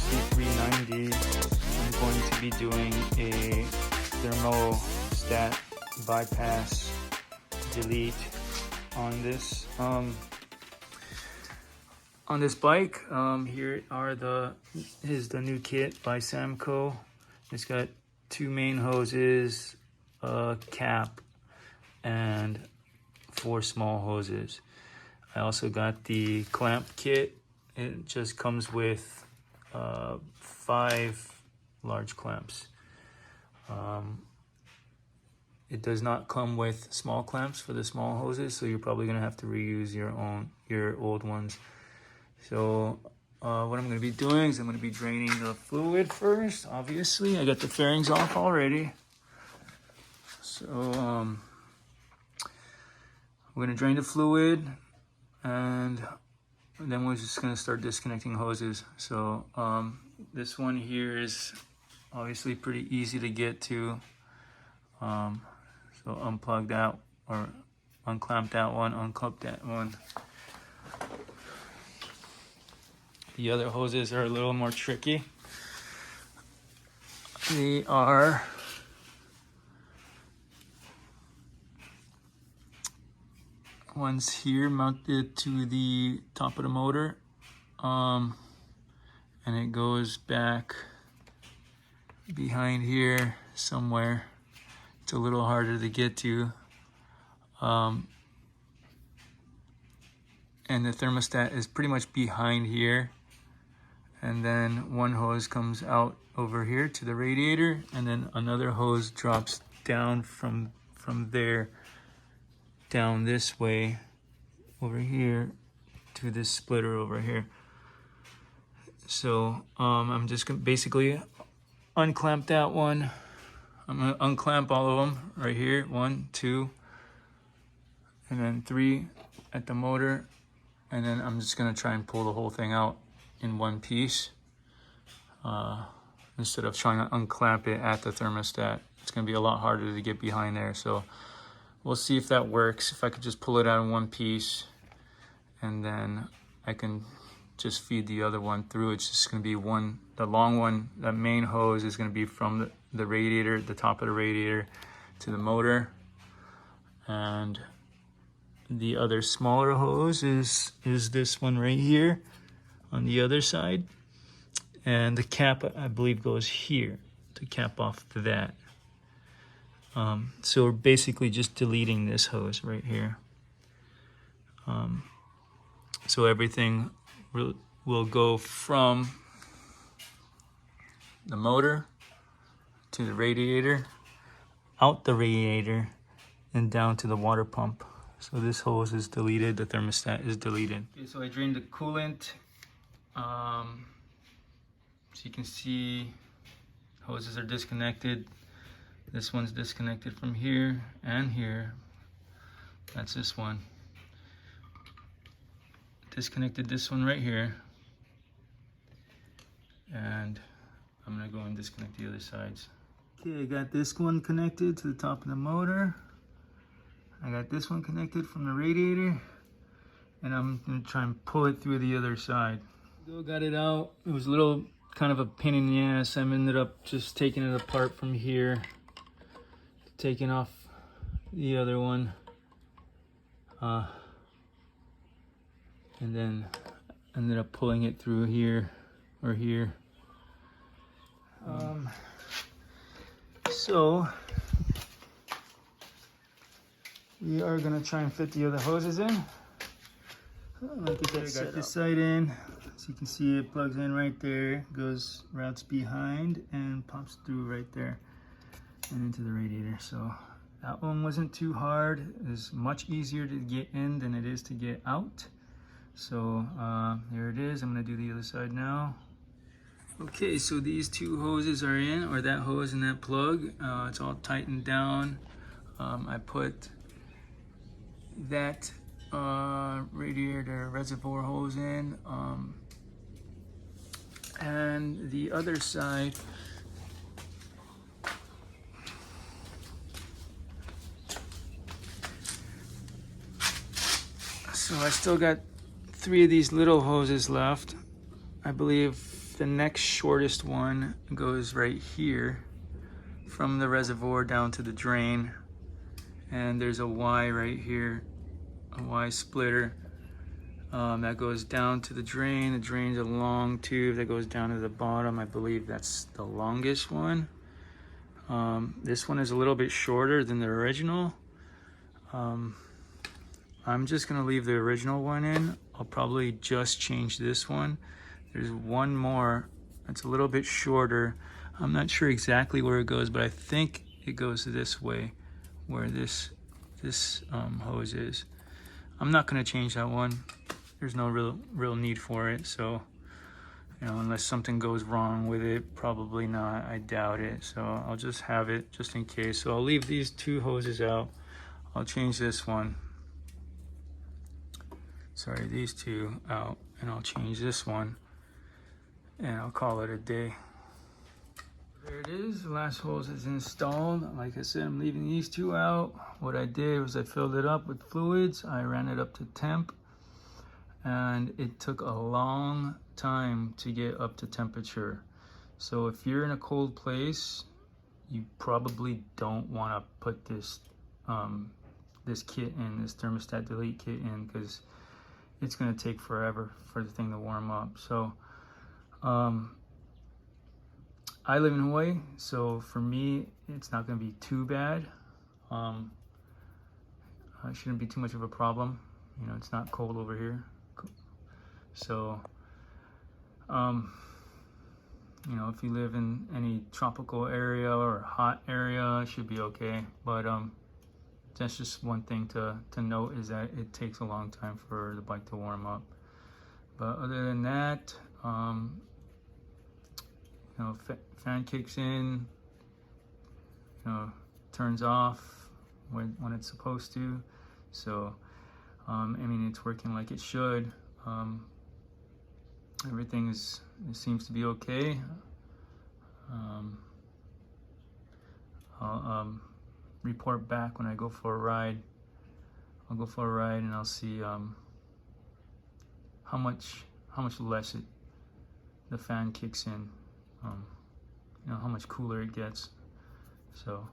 C390, I'm going to be doing a thermostat bypass delete on this bike. Here is the new kit by Samco. It's got 2 main hoses, a cap, and 4 small hoses. I also got the clamp kit. It just comes with 5 large clamps. It does not come with small clamps for the small hoses, so you're probably gonna have to reuse your old ones. So what I'm gonna be doing is I'm gonna be draining the fluid first. Obviously, I got the fairings off already. So we're gonna drain the fluid, and then we're just gonna start disconnecting hoses. So this one here is obviously pretty easy to get to. So unplug that, or unclamp that one, unclip that one. The other hoses are a little more tricky. They are ones here mounted to the top of the motor, and it goes back behind here somewhere. It's a little harder to get to, and the thermostat is pretty much behind here, and then one hose comes out over here to the radiator, and then another hose drops down from there down this way over here to this splitter over here. So I'm just gonna basically unclamp that one. I'm gonna unclamp all of them right here, 1, 2, and then 3 at the motor, and then I'm just gonna try and pull the whole thing out in one piece instead of trying to unclamp it at the thermostat. It's gonna be a lot harder to get behind there, so we'll see if that works. If I could just pull it out in one piece, and then I can just feed the other one through. It's just gonna be one, the long one, that main hose is gonna be from the radiator, the top of the radiator, to the motor. And the other smaller hose is this one right here on the other side. And the cap, I believe, goes here to cap off to that. So we're basically just deleting this hose right here. So everything will go from the motor to the radiator, out the radiator, and down to the water pump. So this hose is deleted, the thermostat is deleted. Okay, so I drained the coolant. So you can see hoses are disconnected. This one's disconnected from here and here. That's this one. Disconnected this one right here. And I'm gonna go and disconnect the other sides. Okay, I got this one connected to the top of the motor. I got this one connected from the radiator, and I'm gonna try and pull it through the other side. Got it out. It was a little kind of a pain in the ass. I ended up just taking it apart from here, taking off the other one, and then ended up pulling it through here or here. So we are gonna try and fit the other hoses in. Like I got this side in, so you can see it plugs in right there, routes behind and pops through right there and into the radiator. So that one wasn't too hard. It's much easier to get in than it is to get out. So there it is. I'm gonna do the other side now. Okay, so these 2 hoses are in, or that hose and that plug. It's all tightened down. I put that radiator reservoir hose in, and the other side So I still got 3 of these little hoses left. I believe The next shortest one goes right here from the reservoir down to the drain, and there's a Y right here, a Y splitter that goes down to the drain. The drain's a long tube that goes down to the bottom. I believe that's the longest one. This one is a little bit shorter than the original. I'm just gonna leave the original one in. I'll probably just change this one. There's one more that's a little bit shorter. I'm not sure exactly where it goes, but I think it goes this way, where this hose is. I'm not gonna change that one. There's no real need for it. So, you know, unless something goes wrong with it, probably not. I doubt it. So I'll just have it just in case. So I'll leave these two hoses out. I'll change this one. Sorry, these two out, and I'll change this one, and I'll call it a day. There it is, the last hose is installed. Like I said, I'm leaving these two out. What I did was I filled it up with fluids. I ran it up to temp, and it took a long time to get up to temperature. So if you're in a cold place, you probably don't want to put this this kit in, this thermostat delete kit in, because it's going to take forever for the thing to warm up. So I live in Hawaii, so for me it's not going to be too bad. It shouldn't be too much of a problem. You know, it's not cold over here. So you know, if you live in any tropical area or hot area, it should be okay. But that's just one thing to note, is that it takes a long time for the bike to warm up. But other than that, you know, fan kicks in, you know, turns off when it's supposed to. So, I mean, it's working like it should. Everything it seems to be okay. I'll report back when I go for a ride. I'll go for a ride and I'll see how much less the fan kicks in. You know, how much cooler it gets. So